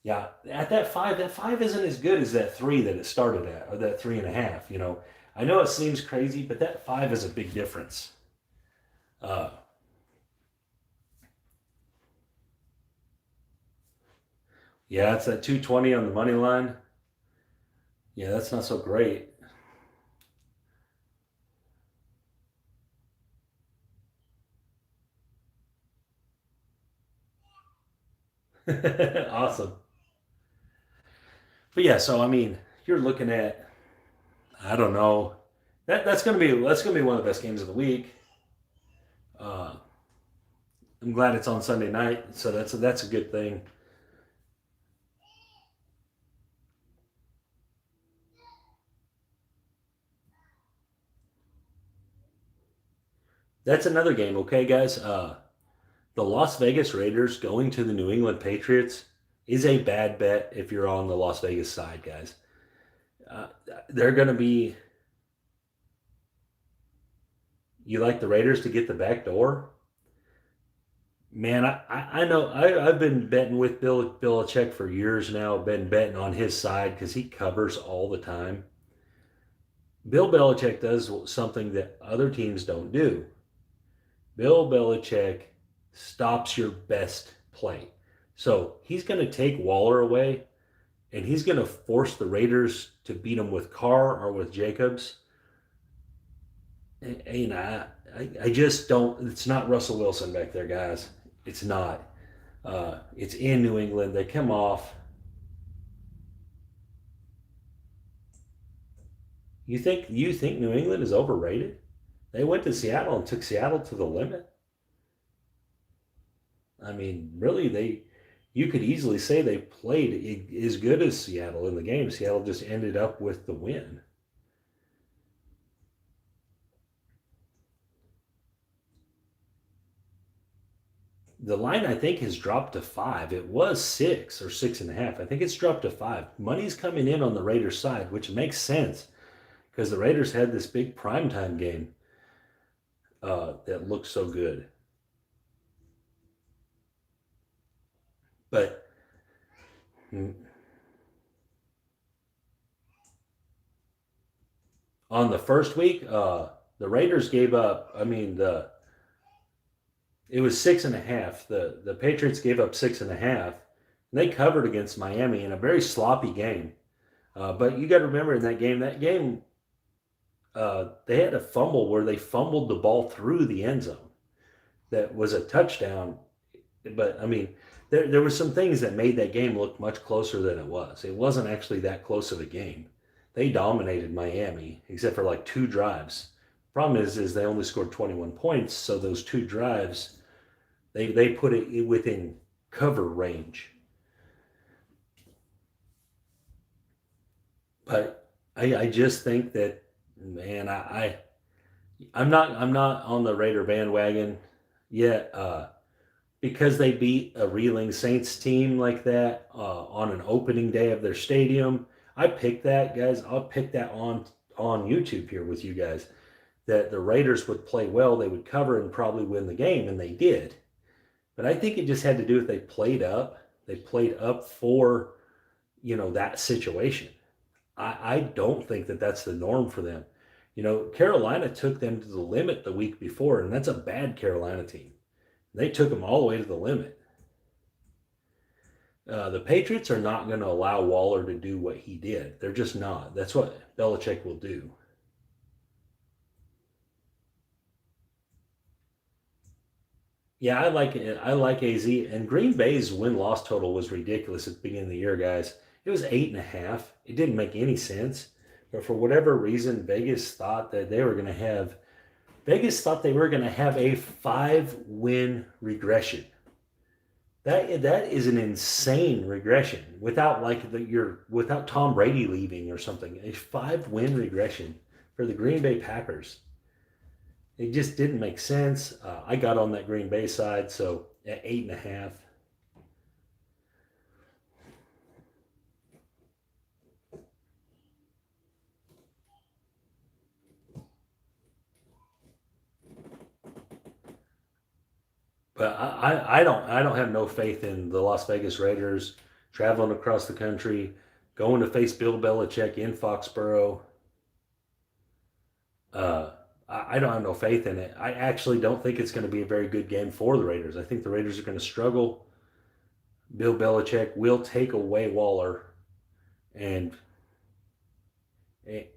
yeah, at that five isn't as good as that 3 that it started at, or that 3.5. I know it seems crazy, but that 5 is a big difference. Uh, yeah, it's that 220 on the money line. Yeah, that's not so great. Awesome. But yeah, so I mean, you're looking at, I don't know, that's gonna be one of the best games of the week. Uh, I'm glad it's on Sunday night, so that's a good thing. That's another game, okay, guys. The Las Vegas Raiders going to the New England Patriots is a bad bet if you're on the Las Vegas side, guys. Uh, they're going to be. You like the Raiders to get the back door? Man, I know I've been betting with Bill Belichick for years now. Been betting on his side because he covers all the time. Bill Belichick does something that other teams don't do. Bill Belichick stops your best play. So he's going to take Waller away, and he's going to force the Raiders to beat them with Carr or with Jacobs. And I just don't. It's not Russell Wilson back there, guys. It's not. It's in New England. They come off. You think New England is overrated? They went to Seattle and took Seattle to the limit. I mean, really, you could easily say they played as good as Seattle in the game. Seattle just ended up with the win. The line I think has dropped to 5. It was 6 or 6.5. I think it's dropped to 5. Money's coming in on the Raiders side, which makes sense because the Raiders had this big primetime game that looked so good. But mm, on the first week, the Raiders gave up. I mean, it was 6.5. The Patriots gave up 6.5. They covered against Miami in a very sloppy game. But you got to remember in that game, they had a fumble where they fumbled the ball through the end zone. That was a touchdown. But I mean, there were some things that made that game look much closer than it was. It wasn't actually that close of a game. They dominated Miami except for like 2 drives. Problem is they only scored 21 points, so those 2 drives they put it within cover range. But I just think that, man, I'm not on the Raider bandwagon yet, because they beat a reeling Saints team like that on an opening day of their stadium. I picked that, guys. I'll pick that on YouTube here with you guys. That the Raiders would play well, they would cover and probably win the game, and they did. But I think it just had to do with they played up. They played up for that situation. I don't think that that's the norm for them. Carolina took them to the limit the week before, and that's a bad Carolina team. They took them all the way to the limit. The Patriots are not going to allow Waller to do what he did. They're just not. That's what Belichick will do. Yeah, I like it. I like AZ. And Green Bay's win-loss total was ridiculous at the beginning of the year, guys. It was 8.5. It didn't make any sense. But for whatever reason, Vegas thought they were going to have a 5-win regression. That is an insane regression without Tom Brady leaving or something. A 5-win regression for the Green Bay Packers. It just didn't make sense. I got on that Green Bay side, so at 8.5. But I don't have no faith in the Las Vegas Raiders traveling across the country, going to face Bill Belichick in Foxborough. Uh, I don't have no faith in it. I actually don't think it's going to be a very good game for the Raiders. I think the Raiders are going to struggle. Bill Belichick will take away Waller, and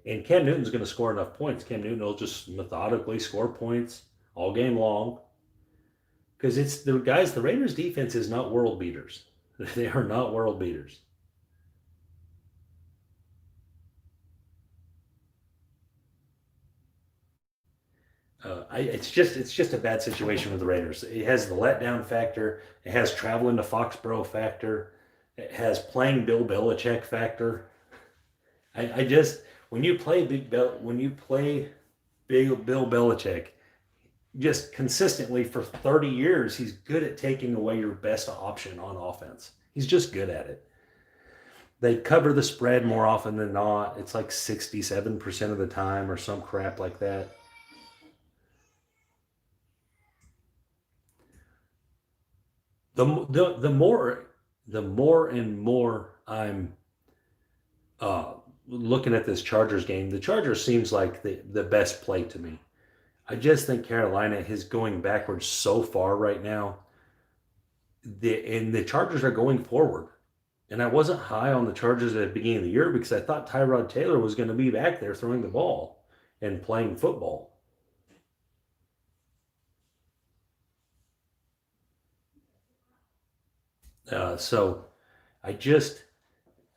and Cam Newton's going to score enough points. Cam Newton will just methodically score points all game long because it's the guys. The Raiders' defense is not world beaters. They are not world beaters. It's just a bad situation with the Raiders. It has the letdown factor. It has traveling to Foxborough factor. It has playing Bill Belichick factor. I just when you play Big Bill Belichick, just consistently for 30 years, he's good at taking away your best option on offense. He's just good at it. They cover the spread more often than not. It's like 67% of the time or some crap like that. The more and more I'm uh, looking at this Chargers game, the Chargers seems like the best play to me. I just think Carolina is going backwards so far right now. And the Chargers are going forward. And I wasn't high on the Chargers at the beginning of the year because I thought Tyrod Taylor was going to be back there throwing the ball and playing football. So I just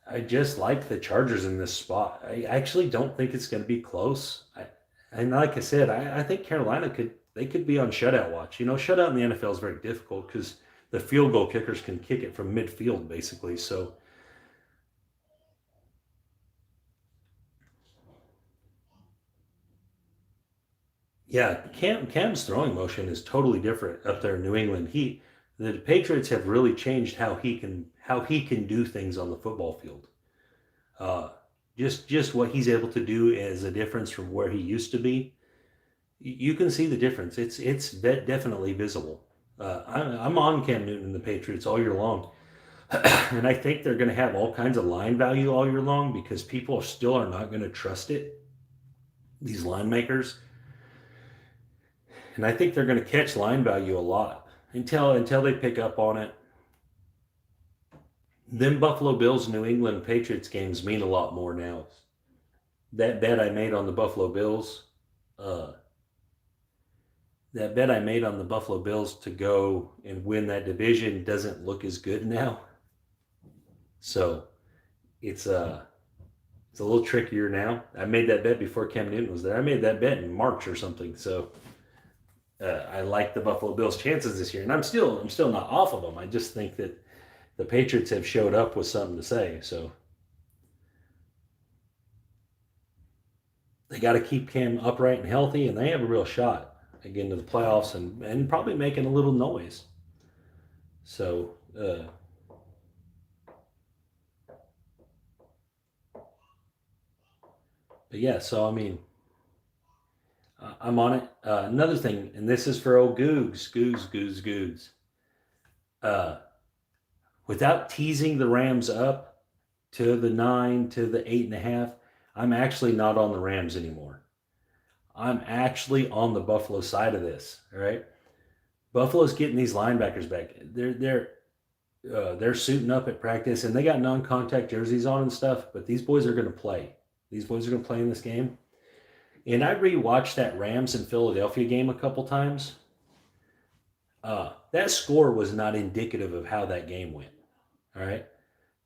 I just like the Chargers in this spot. I actually don't think it's going to be close. And like I said, I think Carolina could be on shutout watch. Shutout in the NFL is very difficult because the field goal kickers can kick it from midfield basically. So yeah, Cam's throwing motion is totally different up there in New England. The Patriots have really changed how he can do things on the football field. Uh, just what he's able to do is a difference from where he used to be. You can see the difference. It's definitely visible. I'm on Cam Newton and the Patriots all year long, and I think they're going to have all kinds of line value all year long because people still are not going to trust it. These line makers, and I think they're going to catch line value a lot until they pick up on it. Them Buffalo Bills New England Patriots games mean a lot more now. That bet I made on the Buffalo Bills, uh, that bet I made on the Buffalo Bills to go and win that division doesn't look as good now. So it's it's a little trickier now. I made that bet before Cam Newton was there. I made that bet in March or something. So I like the Buffalo Bills' chances this year, and I'm still not off of them. I just think that the Patriots have showed up with something to say. So they got to keep Cam upright and healthy, and they have a real shot at getting to the playoffs and probably making a little noise. So, but yeah, so I mean, I'm on it. Another thing, and this is for old Googs. Uh, Without teasing the Rams up to the 9, to the 8.5, I'm actually not on the Rams anymore. I'm actually on the Buffalo side of this. All right, Buffalo's getting these linebackers back. They're suiting up at practice, and they got non-contact jerseys on and stuff. But these boys are going to play. These boys are going to play in this game. And I rewatched that Rams and Philadelphia game a couple times. That score was not indicative of how that game went. All right,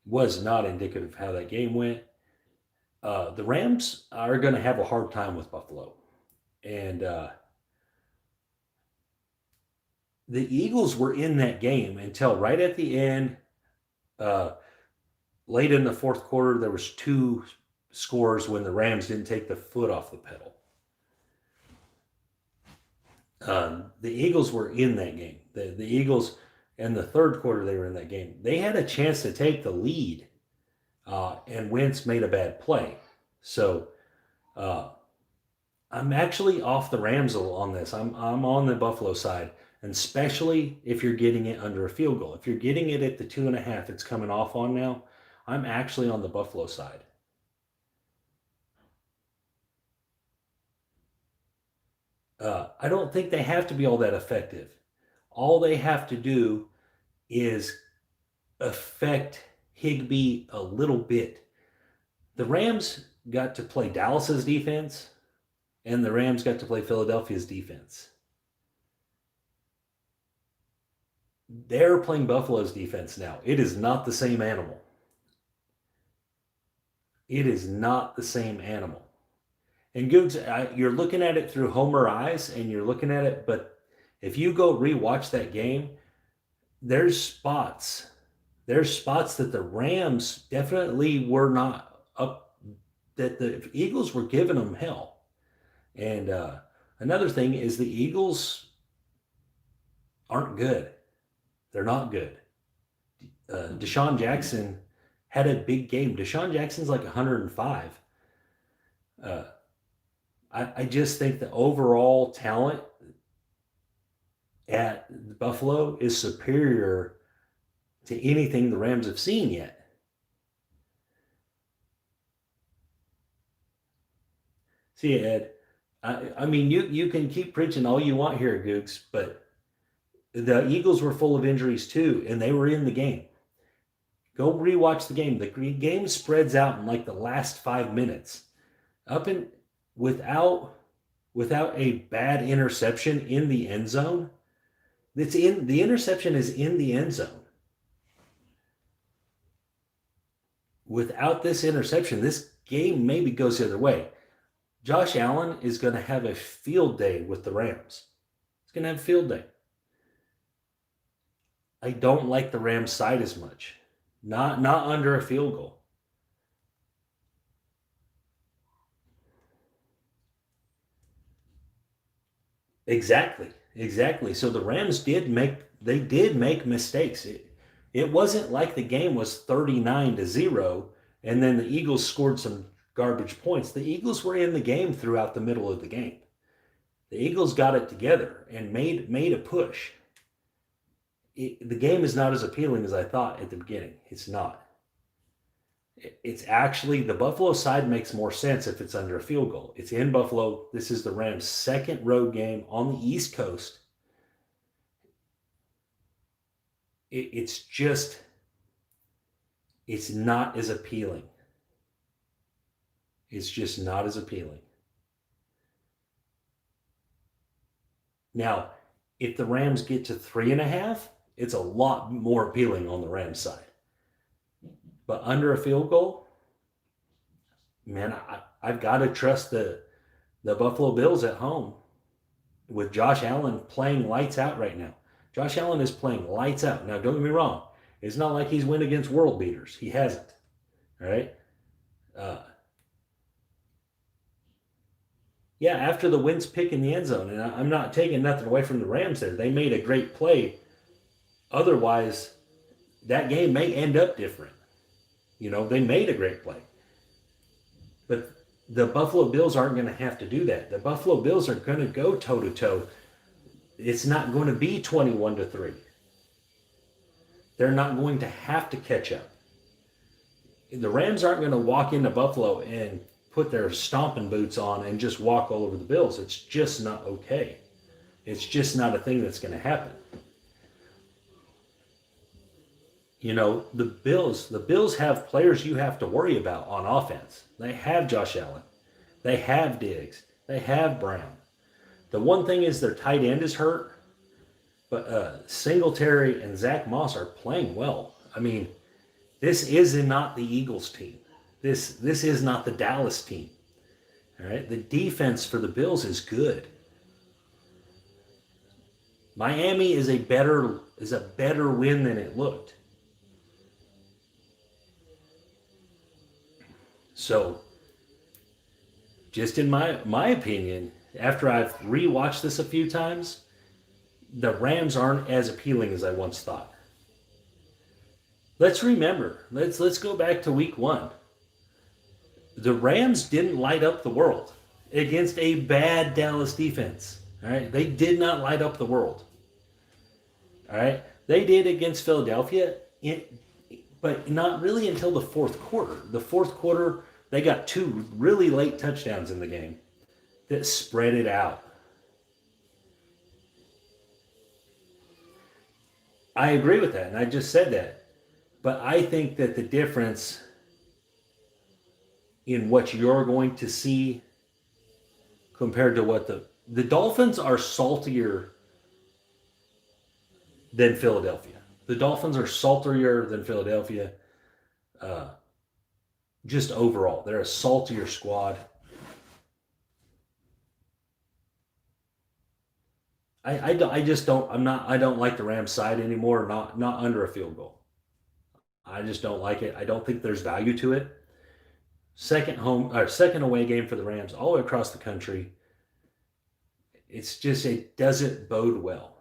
was not indicative of how that game went. The Rams are going to have a hard time with Buffalo, and the Eagles were in that game until right at the end. Late in the fourth quarter, there was 2 scores when the Rams didn't take the foot off the pedal. The Eagles were in that game. The Eagles, in the third quarter, they were in that game. They had a chance to take the lead, and Wentz made a bad play. So I'm actually off the Rams on this. I'm on the Buffalo side, and especially if you're getting it under a field goal. If you're getting it at the 2.5, it's coming off on now. I'm actually on the Buffalo side. I don't think they have to be all that effective. All they have to do is affect Higbee a little bit. The Rams got to play Dallas's defense, and the Rams got to play Philadelphia's defense. They're playing Buffalo's defense now. It is not the same animal. It is not the same animal. And Googs, you're looking at it through Homer eyes, and you're looking at it, but if you go rewatch that game, there's spots. There's spots that the Rams definitely were not up, that the Eagles were giving them hell. And another thing is the Eagles aren't good. They're not good. Deshaun Jackson had a big game. Deshaun Jackson's like 105. I just think the overall talent at Buffalo is superior to anything the Rams have seen yet. See, Ed, I mean, you can keep preaching all you want here, Gooks, but the Eagles were full of injuries too, and they were in the game. Go rewatch the game. The game spreads out in like the last 5 minutes. Up in without a bad interception in the end zone. The interception is in the end zone. Without this interception, this game maybe goes the other way. Josh Allen is going to have a field day with the Rams. He's going to have a field day. I don't like the Rams side as much. Not under a field goal. Exactly. So the Rams did make mistakes. It wasn't like the game was 39-0 and then the Eagles scored some garbage points. The Eagles were in the game throughout the middle of the game. The Eagles got it together and made a push. The game is not as appealing as I thought at the beginning. It's not. It's actually, the Buffalo side makes more sense if it's under a field goal. It's in Buffalo. This is the Rams' second road game on the East Coast. It's not as appealing. It's just not as appealing. Now, if the Rams get to 3.5, it's a lot more appealing on the Rams side. But under a field goal, man, I've got to trust the Buffalo Bills at home. with Josh Allen playing lights out right now. Josh Allen is playing lights out. Now, don't get me wrong. It's not like he's win against world beaters. He hasn't. All right. Yeah, after the Wentz pick in the end zone, and I'm not taking nothing away from the Rams there. They made a great play. Otherwise, that game may end up different. They made a great play. But the Buffalo Bills aren't going to have to do that. The Buffalo Bills are going to go toe-to-toe. It's not going to be 21-3. They're not going to have to catch up. The Rams aren't going to walk into Buffalo and put their stomping boots on and just walk all over the Bills. It's just not okay. It's just not a thing that's going to happen. The Bills have players you have to worry about on offense. They have Josh Allen. They have Diggs. They have Brown. The one thing is their tight end is hurt, but Singletary and Zach Moss are playing well. I mean, this is not the Eagles team. This is not the Dallas team. All right, the defense for the Bills is good. Miami is a better win than it looked. So, just in my opinion, after I've rewatched this a few times, the Rams aren't as appealing as I once thought. Let's remember. Let's go back to week 1. The Rams didn't light up the world against a bad Dallas defense. All right, they did not light up the world. All right, they did against Philadelphia, but not really until the fourth quarter. The fourth quarter, they got 2 really late touchdowns in the game that spread it out. I agree with that, and I just said that. But I think that the difference in what you're going to see compared to what the Dolphins are saltier than Philadelphia. The Dolphins are saltier than Philadelphia. Just overall, they're a saltier squad. I just don't. I don't like the Rams side anymore. Not under a field goal. I just don't like it. I don't think there's value to it. Second away game for the Rams all the way across the country. It doesn't bode well.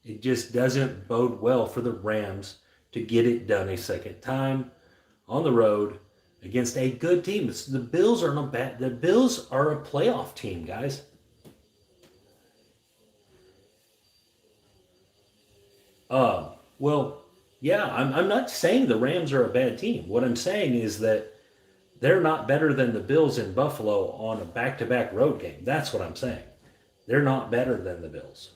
It just doesn't bode well for the Rams to get it done a second time on the road against a good team. The Bills are not bad. The Bills are a playoff team, guys. Well, yeah, I'm not saying the Rams are a bad team. What I'm saying is that they're not better than the Bills in Buffalo on a back-to-back road game. That's what I'm saying. They're not better than the Bills.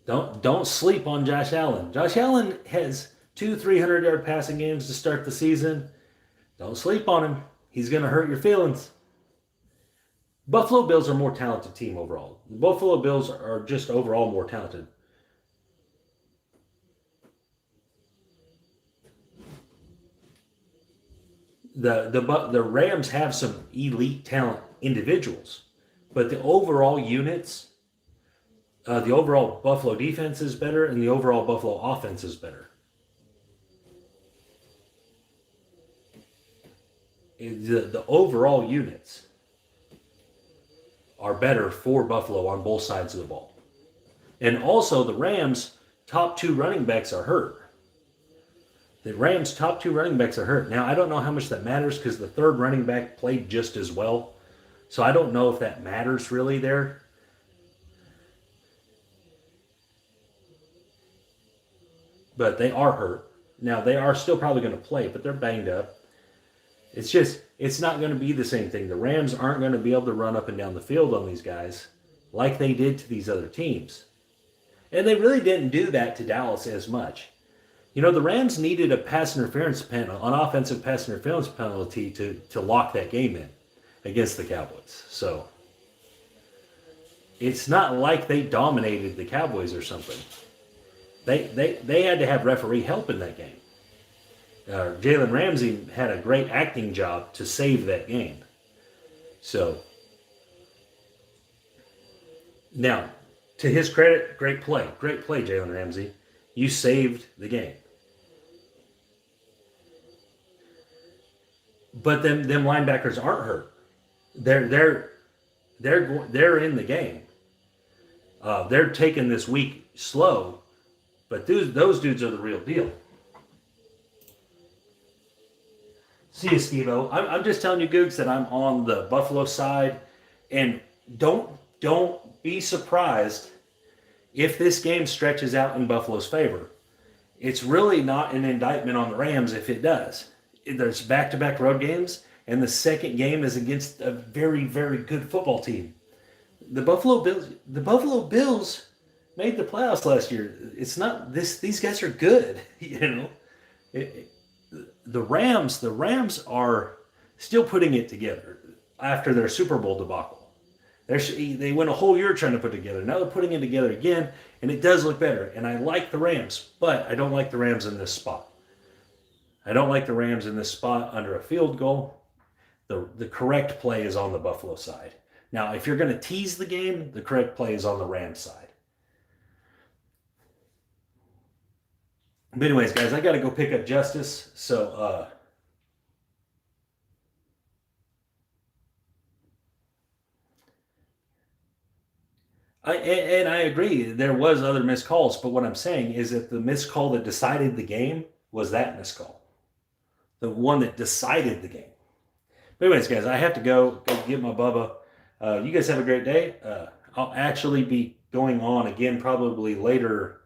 Don't sleep on Josh Allen. Josh Allen has 2 300-yard passing games to start the season. Don't sleep on him. He's going to hurt your feelings. Buffalo Bills are a more talented team overall. The Buffalo Bills are just overall more talented. The Rams have some elite talent individuals, but the overall units, the overall Buffalo defense is better, and the overall Buffalo offense is better. The overall units are better for Buffalo on both sides of the ball. And also, the Rams' top 2 running backs are hurt. The Rams' top 2 running backs are hurt. Now, I don't know how much that matters because the third running back played just as well. So I don't know if that matters really there. But they are hurt. Now, they are still probably going to play, but they're banged up. It's not going to be the same thing. The Rams aren't going to be able to run up and down the field on these guys like they did to these other teams. And they really didn't do that to Dallas as much. You know, the Rams needed a pass interference penalty, an offensive pass interference penalty to lock that game in against the Cowboys. So, It's not like they dominated the Cowboys or something. They had to have referee help in that game. Jalen Ramsey had a great acting job to save that game. So, now, to his credit, great play. Great play, Jalen Ramsey. You saved the game. But them linebackers aren't hurt. They're in the game. They're taking this week slow, but those dudes are the real deal. See you, Steve-O. I'm just telling you, Googs, that I'm on the Buffalo side, and don't be surprised if this game stretches out in Buffalo's favor. It's really not an indictment on the Rams if it does. There's back-to-back road games, and the second game is against a very, very good football team. The Buffalo Bills made the playoffs last year. It's not this. These guys are good, you know. The Rams are still putting it together after their Super Bowl debacle. They went a whole year trying to put it together. Now they're putting it together again, and it does look better. And I like the Rams, but I don't like the Rams in this spot. I don't like the Rams in this spot under a field goal. The correct play is on the Buffalo side. Now, if you're going to tease the game, the correct play is on the Rams side. But anyways, guys, I got to go pick up Justice. So, I agree. There was other missed calls, but what I'm saying is that the missed call that decided the game was that missed call. The one that decided the game. But anyways, guys, I have to go get my Bubba. You guys have a great day. I'll actually be going on again probably later,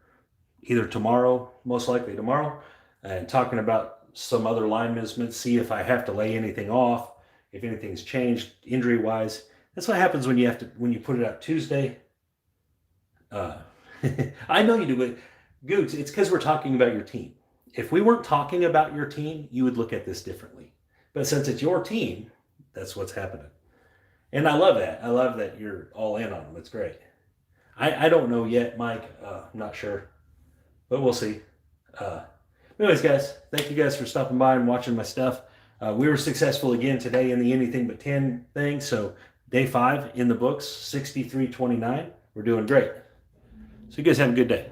either tomorrow, most likely tomorrow, and talking about some other line movements, see if I have to lay anything off, if anything's changed injury-wise. That's what happens when you put it out Tuesday. I know you do, but Googs, it's because we're talking about your team. If we weren't talking about your team, you would look at this differently. But since it's your team, that's what's happening. And I love that. I love that you're all in on them. It's great. I don't know yet, Mike. I'm not sure. But we'll see. Anyways, guys, thank you guys for stopping by and watching my stuff. We were successful again today in the Anything But 10 thing. So day 5 in the books, 63.29. We're doing great. So you guys have a good day.